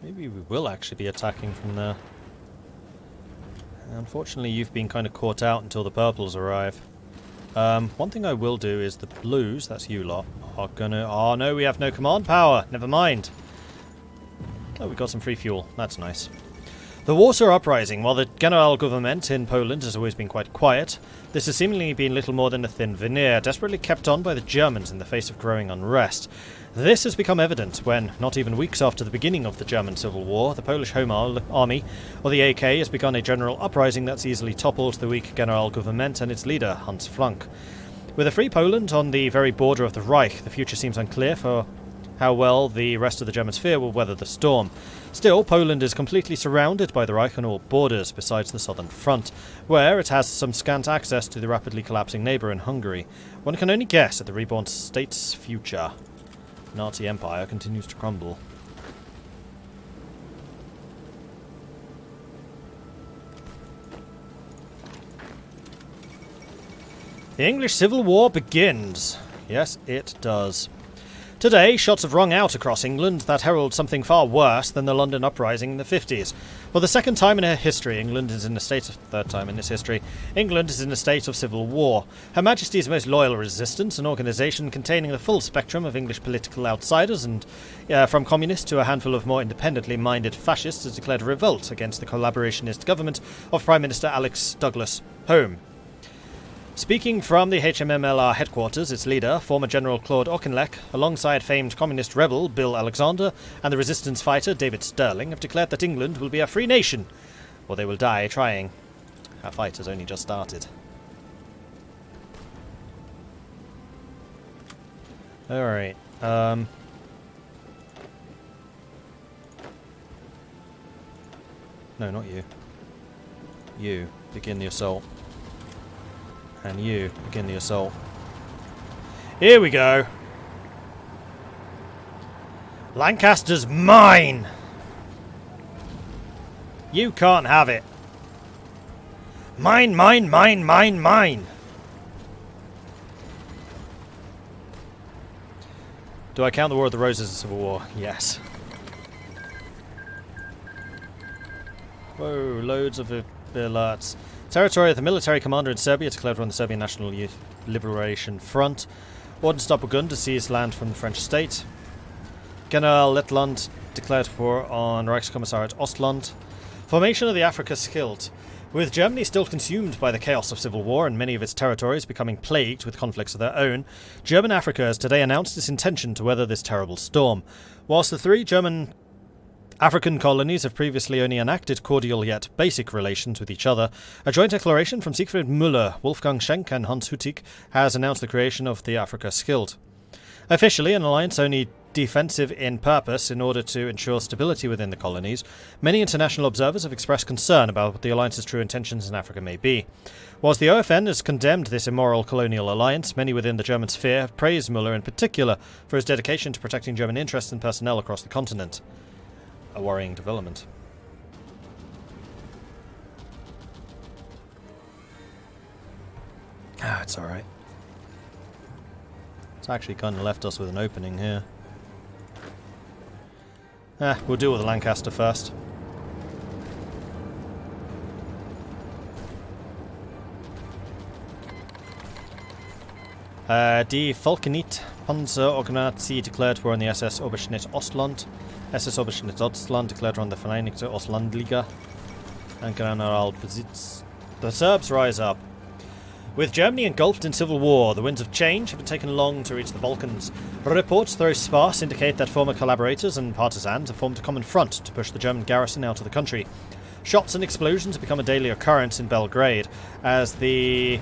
Maybe we will actually be attacking from there. Unfortunately, you've been kind of caught out until the purples arrive. One thing I will do is the blues, that's you lot, are gonna... Oh no, we have no command power. Never mind. Oh, we got some free fuel. That's nice. The Warsaw Uprising. While the General government in Poland has always been quite quiet, this has seemingly been little more than a thin veneer, desperately kept on by the Germans in the face of growing unrest. This has become evident when, not even weeks after the beginning of the German Civil War, the Polish Home Army, or the AK, has begun a general uprising that's easily toppled the weak General government and its leader, Hans Frank. With a free Poland on the very border of the Reich, the future seems unclear for how well the rest of the German sphere will weather the storm. Still, Poland is completely surrounded by the Reich on all borders, besides the southern front, where it has some scant access to the rapidly collapsing neighbour in Hungary. One can only guess at the reborn state's future. Nazi Empire continues to crumble. The English Civil War begins. Yes, it does. Today, shots have rung out across England that herald something far worse than the London Uprising in the 50s. For the second time in her history, England is in a state of... Third time in this history, England is in a state of civil war. Her Majesty's most loyal resistance, an organisation containing the full spectrum of English political outsiders, and from communists to a handful of more independently minded fascists, has declared a revolt against the collaborationist government of Prime Minister Alex Douglas Home. Speaking from the HMMLR headquarters, its leader, former General Claude Auchinleck, alongside famed communist rebel Bill Alexander and the resistance fighter David Stirling, have declared that England will be a free nation, or they will die trying. Our fight has only just started. Alright, no, not you. You, begin the assault. And you, begin the assault. Here we go! Lancaster's mine! You can't have it! Mine, mine, mine, mine, mine! Do I count the War of the Roses as a civil war? Yes. Whoa, loads of alerts. Territory of the military commander in Serbia declared on the Serbian National Liberation Front. Ordensstapelgund to seize land from the French state. General Lettland declared war on Reichskommissariat Ostland. Formation of the Africa Schild. With Germany still consumed by the chaos of civil war and many of its territories becoming plagued with conflicts of their own, German Africa has today announced its intention to weather this terrible storm. Whilst the three German African colonies have previously only enacted cordial yet basic relations with each other, a joint declaration from Siegfried Müller, Wolfgang Schenk and Hans Hüttig has announced the creation of the Africa Schild. Officially an alliance only defensive in purpose in order to ensure stability within the colonies, many international observers have expressed concern about what the alliance's true intentions in Africa may be. Whilst the OFN has condemned this immoral colonial alliance, many within the German sphere have praised Müller in particular for his dedication to protecting German interests and personnel across the continent. A worrying development. Ah, it's alright. It's actually kind of left us with an opening here. We'll deal with the Lancaster first. Die Falkenit Panzerorganisation declared war on the SS Oberschnitt Ostland. SS Oberschnitt Ostland declared war on the Vereinigte Ostlandliga. And Generalbesitz. The Serbs rise up. With Germany engulfed in civil war, the winds of change have taken long to reach the Balkans. Reports, though sparse, indicate that former collaborators and partisans have formed a common front to push the German garrison out of the country. Shots and explosions have become a daily occurrence in Belgrade, as the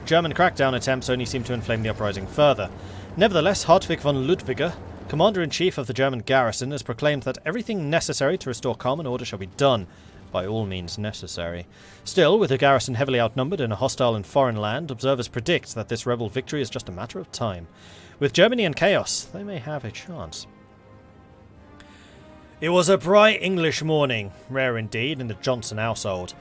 German crackdown attempts only seem to inflame the uprising further. Nevertheless, Hartwig von Ludwiger, Commander-in-Chief of the German garrison, has proclaimed that everything necessary to restore calm and order shall be done, by all means necessary. Still, with the garrison heavily outnumbered in a hostile and foreign land, observers predict that this rebel victory is just a matter of time. With Germany in chaos, they may have a chance. It was a bright English morning, rare indeed in the Johnson household.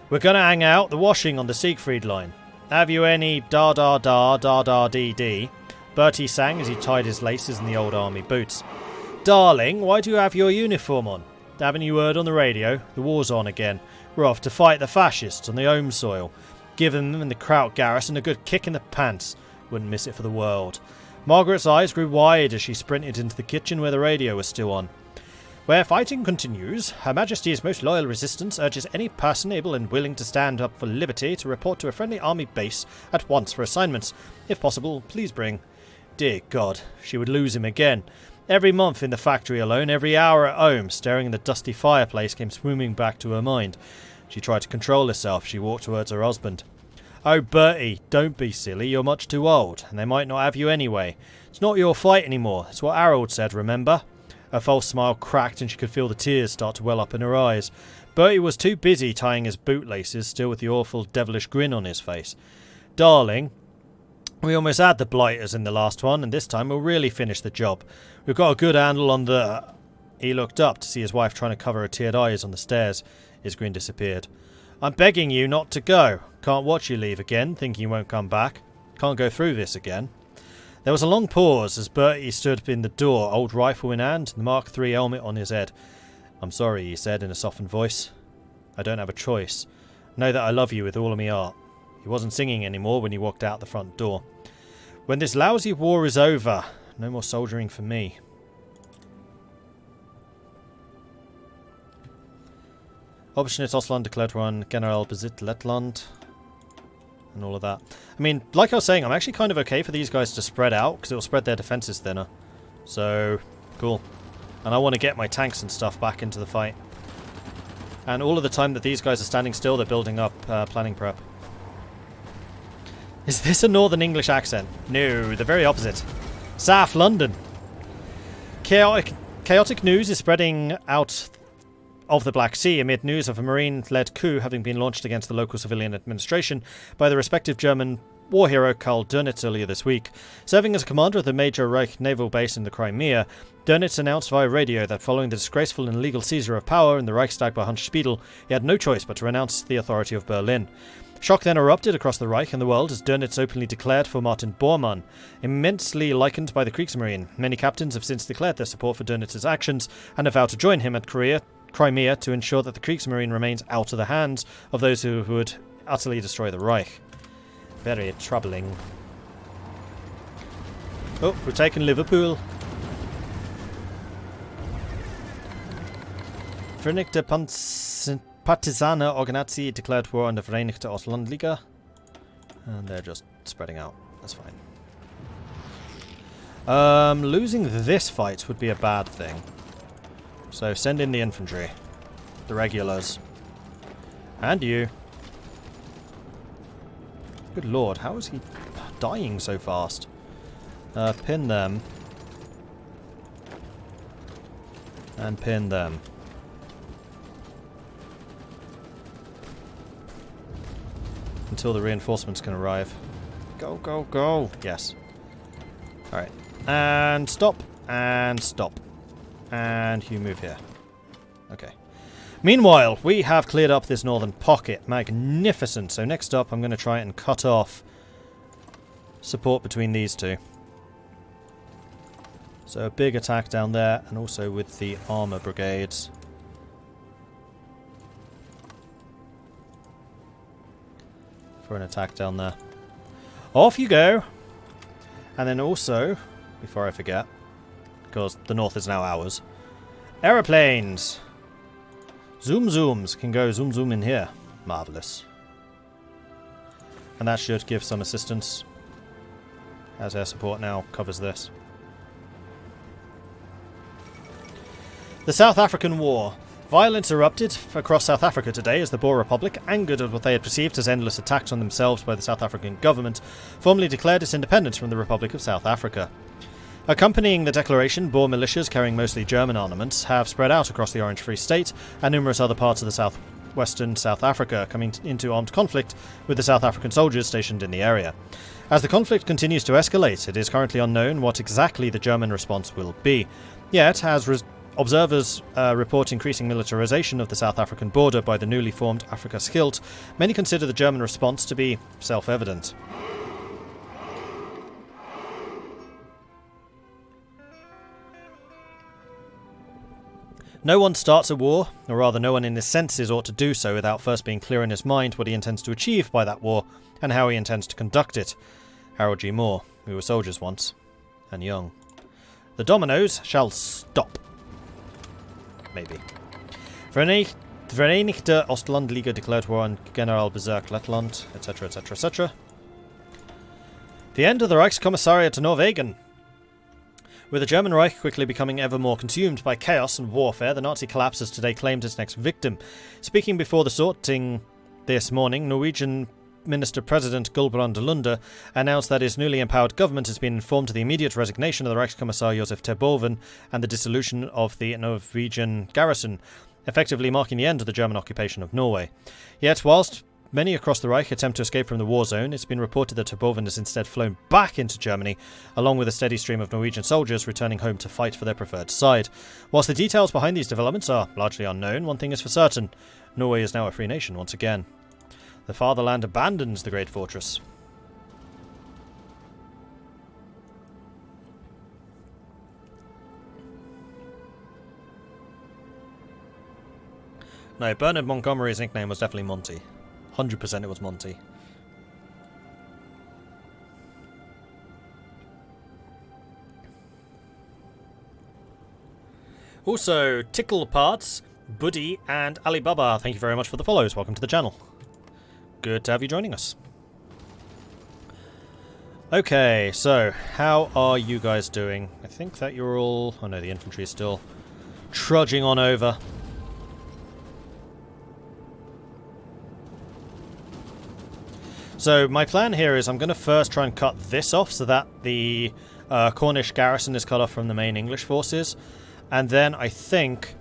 We're gonna hang out the washing on the Siegfried line. Have you any da-da-da, da-da-dee-dee? Bertie sang as he tied his laces in the old army boots. Darling, why do you have your uniform on? Haven't you heard on the radio? The war's on again. We're off to fight the fascists on the home soil. Giving them and the Kraut garrison a good kick in the pants. Wouldn't miss it for the world. Margaret's eyes grew wide as she sprinted into the kitchen where the radio was still on. Where fighting continues, Her Majesty's most loyal resistance urges any person able and willing to stand up for liberty to report to a friendly army base at once for assignments. If possible, please bring... Dear God, she would lose him again. Every month in the factory alone, every hour at home, staring at the dusty fireplace came swimming back to her mind. She tried to control herself. She walked towards her husband. Oh, Bertie, don't be silly. You're much too old, and they might not have you anyway. It's not your fight anymore. That's what Harold said, remember? Her false smile cracked and she could feel the tears start to well up in her eyes. Bertie was too busy tying his bootlaces, still with the awful devilish grin on his face. Darling, we almost had the blighters in the last one, and this time we'll really finish the job. We've got a good handle on the... He looked up to see his wife trying to cover her teared eyes on the stairs. His grin disappeared. I'm begging you not to go. Can't watch you leave again, thinking you won't come back. Can't go through this again. There was a long pause as Bertie stood in the door, old rifle in hand, the Mark III helmet on his head. I'm sorry, he said in a softened voice. I don't have a choice. Know that I love you with all of me heart. He wasn't singing anymore when he walked out the front door. When this lousy war is over, no more soldiering for me. Oberschnitt Osland declared one General Besit Lettland. And all of that. I mean, like I was saying, I'm actually kind of okay for these guys to spread out, because it will spread their defenses thinner. So, cool. And I want to get my tanks and stuff back into the fight. And all of the time that these guys are standing still, they're building up planning prep. Is this a Northern English accent? No, the very opposite. South London. Chaotic news is spreading out of the Black Sea amid news of a Marine-led coup having been launched against the local civilian administration by the respective German war hero Karl Dönitz earlier this week. Serving as a commander of the major Reich naval base in the Crimea, Dönitz announced via radio that following the disgraceful and illegal seizure of power in the Reichstag by Hans Spiegel, he had no choice but to renounce the authority of Berlin. Shock then erupted across the Reich and the world as Dönitz openly declared for Martin Bormann. Immensely likened by the Kriegsmarine, many captains have since declared their support for Dönitz's actions and have vowed to join him at Crimea to ensure that the Kriegsmarine remains out of the hands of those who would utterly destroy the Reich. Very troubling. Oh, we're taking Liverpool. Vereinigte Partisane Organizatie declared war on the Vereinigte Auslandliga. And they're just spreading out. That's fine. Losing this fight would be a bad thing. So send in the infantry. The regulars. And you. Good lord, how is he dying so fast? Pin them. And pin them. Until the reinforcements can arrive. Go, go, go! Yes. Alright. And stop. And stop. And you move here. Okay. Meanwhile, we have cleared up this northern pocket. Magnificent. So next up, I'm going to try and cut off support between these two. So a big attack down there, and also with the armor brigades. For an attack down there. Off you go! And then also, before I forget, because the north is now ours, aeroplanes! Zoom zooms can go zoom zoom in here. Marvellous. And that should give some assistance, as air support now covers this. The South African War. Violence erupted across South Africa today as the Boer Republic, angered at what they had perceived as endless attacks on themselves by the South African government, formally declared its independence from the Republic of South Africa. Accompanying the declaration, Boer militias carrying mostly German armaments have spread out across the Orange Free State and numerous other parts of the southwestern South Africa, coming into armed conflict with the South African soldiers stationed in the area. As the conflict continues to escalate, it is currently unknown what exactly the German response will be. Yet, as observers report increasing militarization of the South African border by the newly formed Afrika Schild, many consider the German response to be self-evident. No one starts a war, or rather no one in his senses ought to do so without first being clear in his mind what he intends to achieve by that war, and how he intends to conduct it. Harold G. Moore. We were soldiers once. And young. The dominoes shall stop. Maybe. Vereinigte Ostlandliga declared war on General Berserk Lettland, etc., etc., etc. The end of the Reichskommissariat to Norwegen. With the German Reich quickly becoming ever more consumed by chaos and warfare, the Nazi collapse has today claimed its next victim. Speaking before the sorting this morning, Norwegian Minister-President Gulbrand Lunde announced that his newly empowered government has been informed of the immediate resignation of the Reichskommissar Josef Terboven and the dissolution of the Norwegian garrison, effectively marking the end of the German occupation of Norway. Yet, whilst many across the Reich attempt to escape from the war zone, it's been reported that Terboven has instead flown back into Germany, along with a steady stream of Norwegian soldiers returning home to fight for their preferred side. Whilst the details behind these developments are largely unknown, one thing is for certain: Norway is now a free nation once again. The fatherland abandons the great fortress. No, Bernard Montgomery's nickname was definitely Monty. 100% it was Monty. Also, Tickle Parts, Buddy, and Alibaba, thank you very much for the follows. Welcome to the channel. Good to have you joining us. Okay, so how are you guys doing? I think that you're all... Oh no, the infantry is still trudging on over. So my plan here is I'm going to first try and cut this off so that the Cornish garrison is cut off from the main English forces. And then I think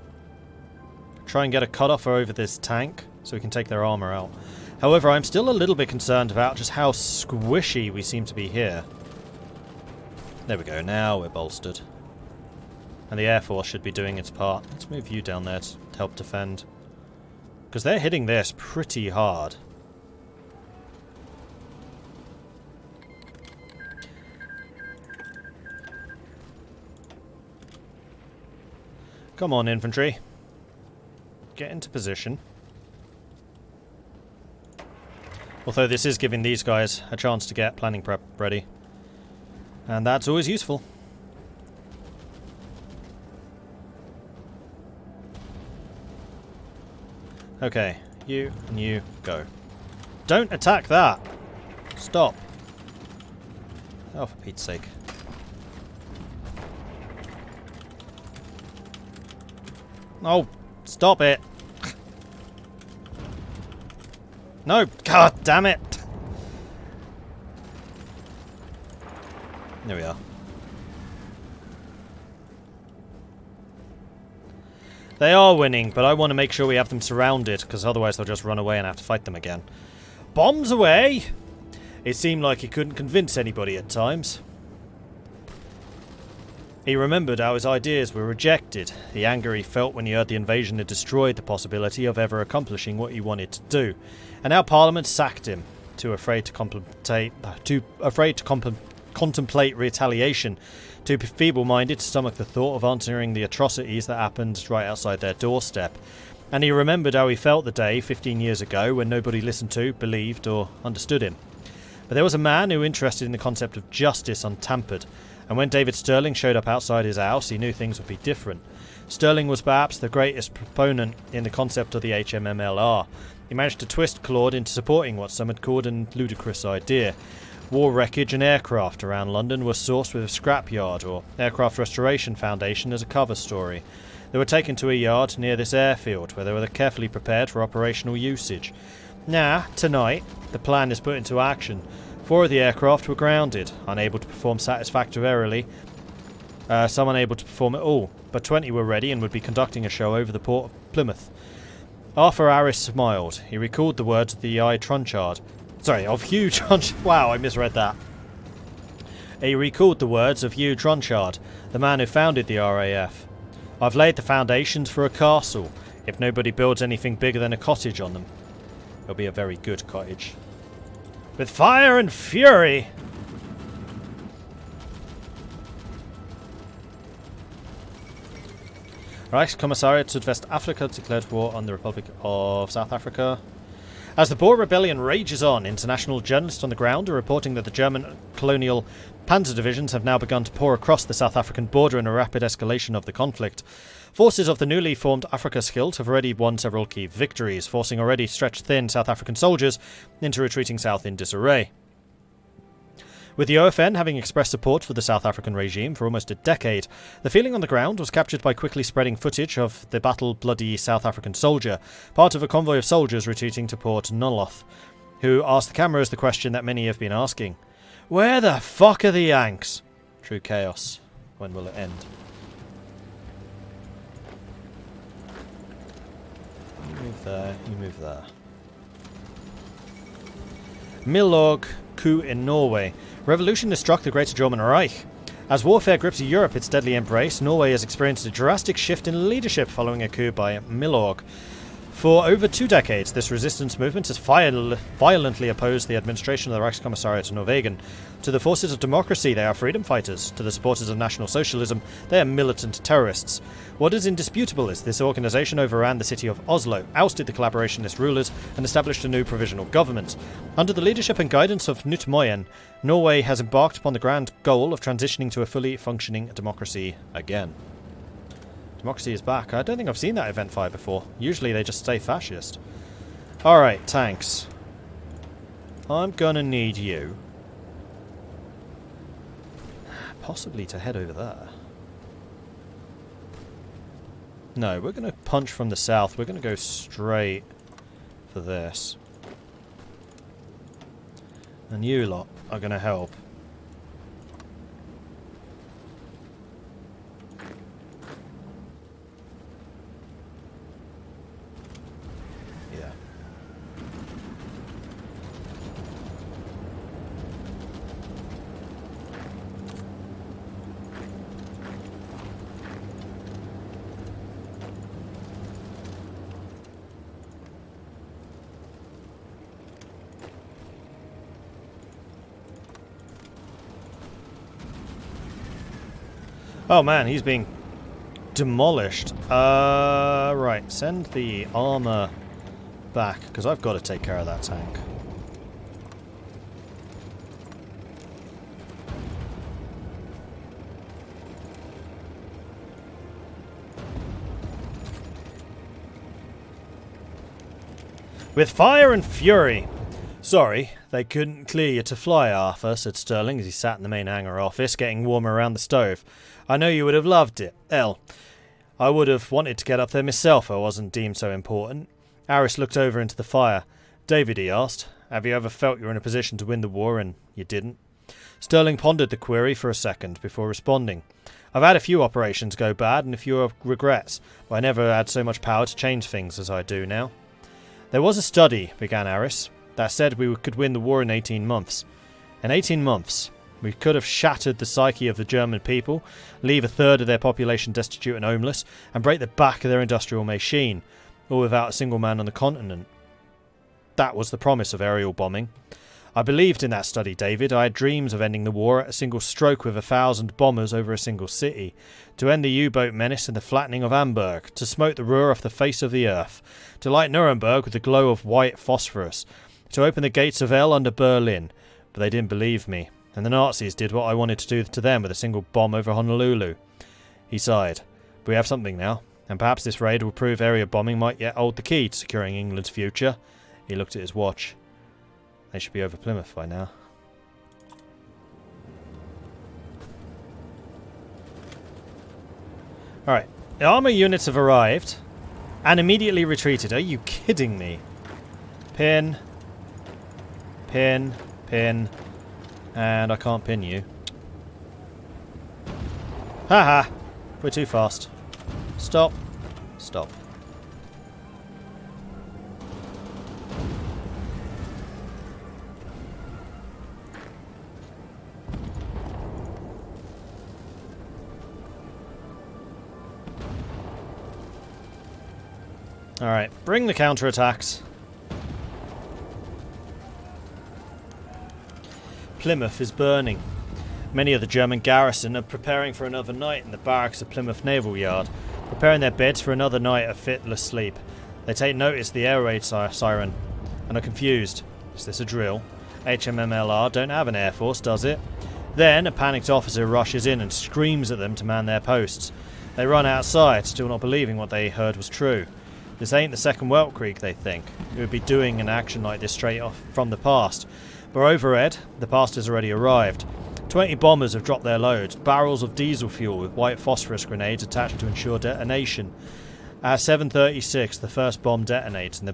try and get a cut-off over this tank so we can take their armour out. However, I'm still a little bit concerned about just how squishy we seem to be here. There we go, now we're bolstered. And the Air Force should be doing its part. Let's move you down there to help defend. Because they're hitting this pretty hard. Come on, infantry. Get into position. Although this is giving these guys a chance to get planning prep ready. And that's always useful. Okay, you and you go. Don't attack that! Stop. Oh, for Pete's sake. Oh, stop it! No! God damn it! There we are. They are winning, but I want to make sure we have them surrounded, because otherwise they'll just run away and have to fight them again. Bombs away! It seemed like he couldn't convince anybody at times. He remembered how his ideas were rejected, the anger he felt when he heard the invasion had destroyed the possibility of ever accomplishing what he wanted to do, and how Parliament sacked him, too afraid to contemplate retaliation, too feeble-minded to stomach the thought of answering the atrocities that happened right outside their doorstep. And he remembered how he felt the day 15 years ago when nobody listened to, believed, or understood him. But there was a man who interested in the concept of justice untampered, and when David Sterling showed up outside his house, he knew things would be different. Sterling was perhaps the greatest proponent in the concept of the HMMLR. He managed to twist Claude into supporting what some had called a ludicrous idea. War wreckage and aircraft around London were sourced with a scrapyard or Aircraft Restoration Foundation as a cover story. They were taken to a yard near this airfield where they were carefully prepared for operational usage. Now, tonight, the plan is put into action. 4 of the aircraft were grounded, unable to perform satisfactorily, some unable to perform at all, but 20 were ready and would be conducting a show over the port of Plymouth. Arthur Harris smiled. He recalled the words of Hugh Trenchard. Wow, I misread that. He recalled the words of Hugh Trenchard, the man who founded the RAF. I've laid the foundations for a castle. If nobody builds anything bigger than a cottage on them, it'll be a very good cottage. With fire and fury! Reichskommissariat Südwestafrika declared war on the Republic of South Africa. As the Boer rebellion rages on, international journalists on the ground are reporting that the German colonial panzer divisions have now begun to pour across the South African border in a rapid escalation of the conflict. Forces of the newly formed Afrika Schild have already won several key victories, forcing already stretched thin South African soldiers into retreating south in disarray. With the OFN having expressed support for the South African regime for almost a decade, the feeling on the ground was captured by quickly spreading footage of the battle-bloody South African soldier, part of a convoy of soldiers retreating to Port Nolloth, who asked the cameras the question that many have been asking. Where the fuck are the Yanks? True chaos. When will it end? You move there, you move there. Milorg coup in Norway. Revolution has struck the Greater German Reich. As warfare grips Europe its deadly embrace, Norway has experienced a drastic shift in leadership following a coup by Milorg. For over 2 decades, this resistance movement has violently opposed the administration of the Reichskommissariat Norwegian. To the forces of democracy, they are freedom fighters. To the supporters of National Socialism, they are militant terrorists. What is indisputable is this organisation overran the city of Oslo, ousted the collaborationist rulers, and established a new provisional government. Under the leadership and guidance of Knut Moyen, Norway has embarked upon the grand goal of transitioning to a fully functioning democracy again. Democracy is back. I don't think I've seen that event fire before. Usually they just stay fascist. Alright, tanks. I'm gonna need you possibly to head over there. No, we're gonna punch from the south. We're gonna go straight for this. And you lot are gonna help. Oh man, he's being demolished. Right, send the armor back, because I've got to take care of that tank. With fire and fury. Sorry, they couldn't clear you to fly, Arthur, said Sterling as he sat in the main hangar office, getting warmer around the stove. I know you would have loved it. Hell, I would have wanted to get up there myself if I wasn't deemed so important. Aris looked over into the fire. David, he asked, have you ever felt you were in a position to win the war and you didn't? Sterling pondered the query for a second before responding. I've had a few operations go bad and a few regrets, but I never had so much power to change things as I do now. There was a study, began Aris, that said we could win the war in 18 months. In 18 months, we could have shattered the psyche of the German people, leave a third of their population destitute and homeless, and break the back of their industrial machine, all without a single man on the continent. That was the promise of aerial bombing. I believed in that study, David. I had dreams of ending the war at a single stroke with 1,000 bombers over a single city, to end the U-boat menace and the flattening of Hamburg, to smote the Ruhr off the face of the earth, to light Nuremberg with the glow of white phosphorus, to open the gates of hell under Berlin. But they didn't believe me, and the Nazis did what I wanted to do to them with a single bomb over Honolulu. He sighed. But we have something now, and perhaps this raid will prove area bombing might yet hold the key to securing England's future. He looked at his watch. They should be over Plymouth by now. Alright, the armour units have arrived and immediately retreated. Are you kidding me? Pin. Pin. Pin. And I can't pin you. Haha! We're too fast. Stop. Stop. Alright, bring the counterattacks. Plymouth is burning. Many of the German garrison are preparing for another night in the barracks of Plymouth Naval Yard. preparing their beds for another night of fitless sleep. They take notice of the air raid siren and are confused. Is this a drill? HMMLR don't have an air force, does it? Then a panicked officer rushes in and screams at them to man their posts. They run outside, still not believing what they heard was true. This ain't the second Welt Creek, they think. It would be doing an action like this straight off from the past. But overhead, the past has already arrived. 20 bombers have dropped their loads, barrels of diesel fuel with white phosphorus grenades attached to ensure detonation. At 7:36, the first bomb detonates, and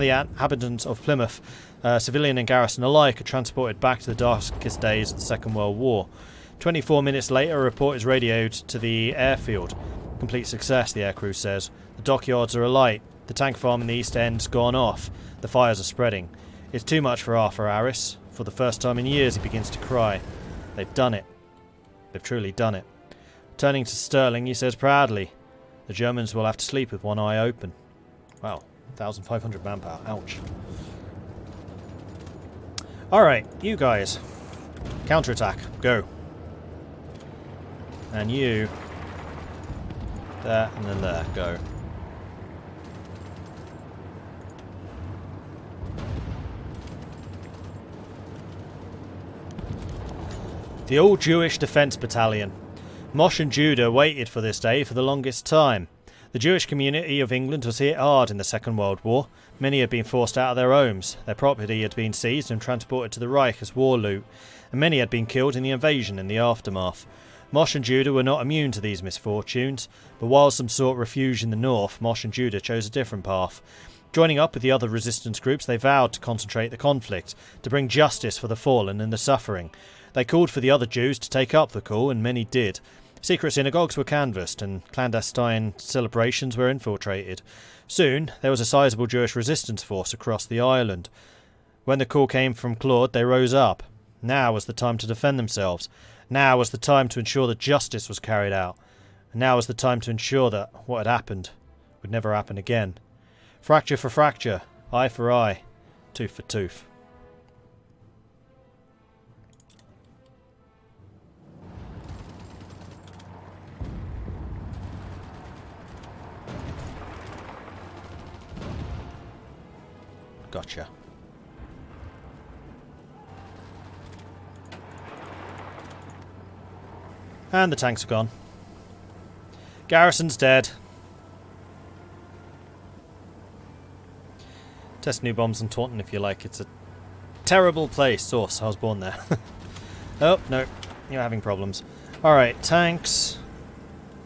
the inhabitants of Plymouth, civilian and garrison alike, are transported back to the darkest days of the Second World War. 24 minutes later, a report is radioed to the airfield. Complete success, the aircrew says. The dockyards are alight. The tank farm in the East End's gone off. The fires are spreading. It's too much for Arthur Harris. For the first time in years, he begins to cry. They've done it. They've truly done it. Turning to Sterling, he says proudly, the Germans will have to sleep with one eye open. Wow, 1,500 manpower. Ouch. Alright, you guys. Counterattack. Go. And you. There, and then there. Go. The All-Jewish Defence Battalion. Mosh and Judah waited for this day for the longest time. The Jewish community of England was hit hard in the Second World War. Many had been forced out of their homes. Their property had been seized and transported to the Reich as war loot, and many had been killed in the invasion in the aftermath. Mosh and Judah were not immune to these misfortunes, but while some sought refuge in the north, Mosh and Judah chose a different path. Joining up with the other resistance groups, they vowed to concentrate the conflict, to bring justice for the fallen and the suffering. They called for the other Jews to take up the call, and many did. Secret synagogues were canvassed, and clandestine celebrations were infiltrated. Soon, there was a sizable Jewish resistance force across the island. When the call came from Claude, they rose up. Now was the time to defend themselves. Now was the time to ensure that justice was carried out. And now was the time to ensure that what had happened would never happen again. Fracture for fracture, eye for eye, tooth for tooth. Gotcha. And the tanks are gone. Garrison's dead. Test new bombs in Taunton if you like. It's a terrible place. Source, I was born there. Oh, no. You're having problems. Alright, tanks.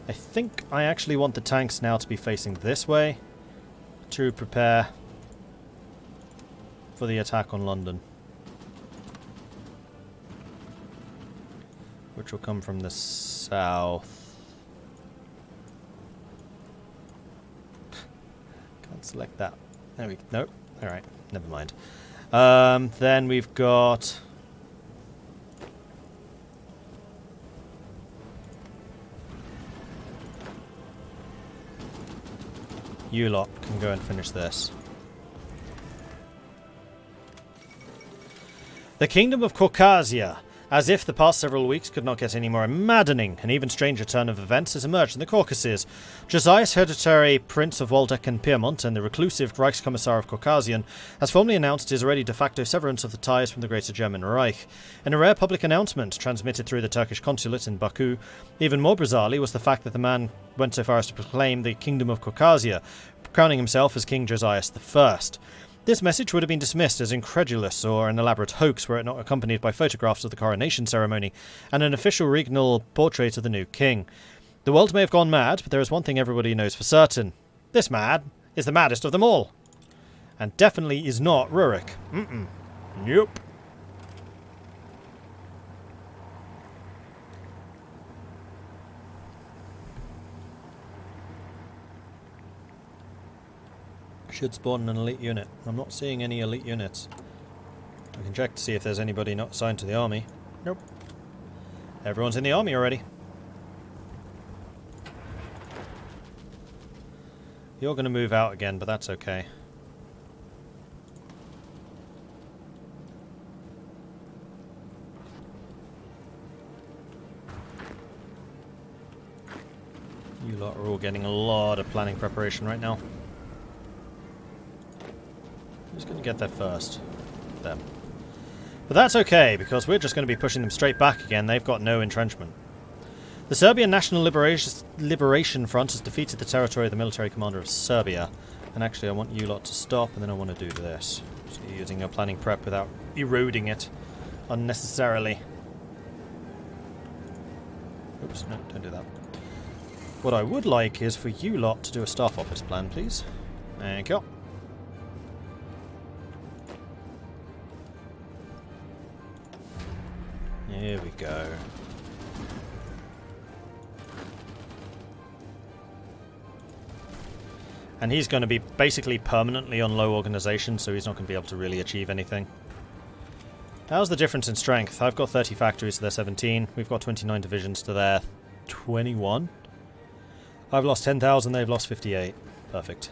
I think I actually want the tanks now to be facing this way to prepare for the attack on London, which will come from the south. Can't select that. There we go. Nope. Alright, never mind. Then we've got you lot can go and finish this. The Kingdom of Caucasia. As if the past several weeks could not get any more maddening, an even stranger turn of events has emerged in the Caucasus. Josias, hereditary Prince of Waldeck and Piemont and the reclusive Reichskommissar of Caucasian, has formally announced his already de facto severance of the ties from the Greater German Reich. In a rare public announcement transmitted through the Turkish consulate in Baku, even more bizarrely was the fact that the man went so far as to proclaim the Kingdom of Caucasia, crowning himself as King Josias I. This message would have been dismissed as incredulous or an elaborate hoax were it not accompanied by photographs of the coronation ceremony and an official regnal portrait of the new king. The world may have gone mad, but there is one thing everybody knows for certain. This man is the maddest of them all. And definitely is not Rurik. Nope. Should spawn an elite unit. I'm not seeing any elite units. I can check to see if there's anybody not assigned to the army. Nope. Everyone's in the army already. You're going to move out again, but that's okay. You lot are all getting a lot of planning preparation right now. Who's going to get there first? Them. But that's okay, because we're just going to be pushing them straight back again. They've got no entrenchment. The Serbian National Liberation Front has defeated the territory of the military commander of Serbia. And actually, I want you lot to stop, and then I want to do this. So you're using your planning prep without eroding it unnecessarily. Oops, no, don't do that. What I would like is for you lot to do a staff office plan, please. Thank you. Here we go. And he's going to be basically permanently on low organisation, so he's not going to be able to really achieve anything. How's the difference in strength? I've got 30 factories to their 17. We've got 29 divisions to their 21. I've lost 10,000, they've lost 58. Perfect.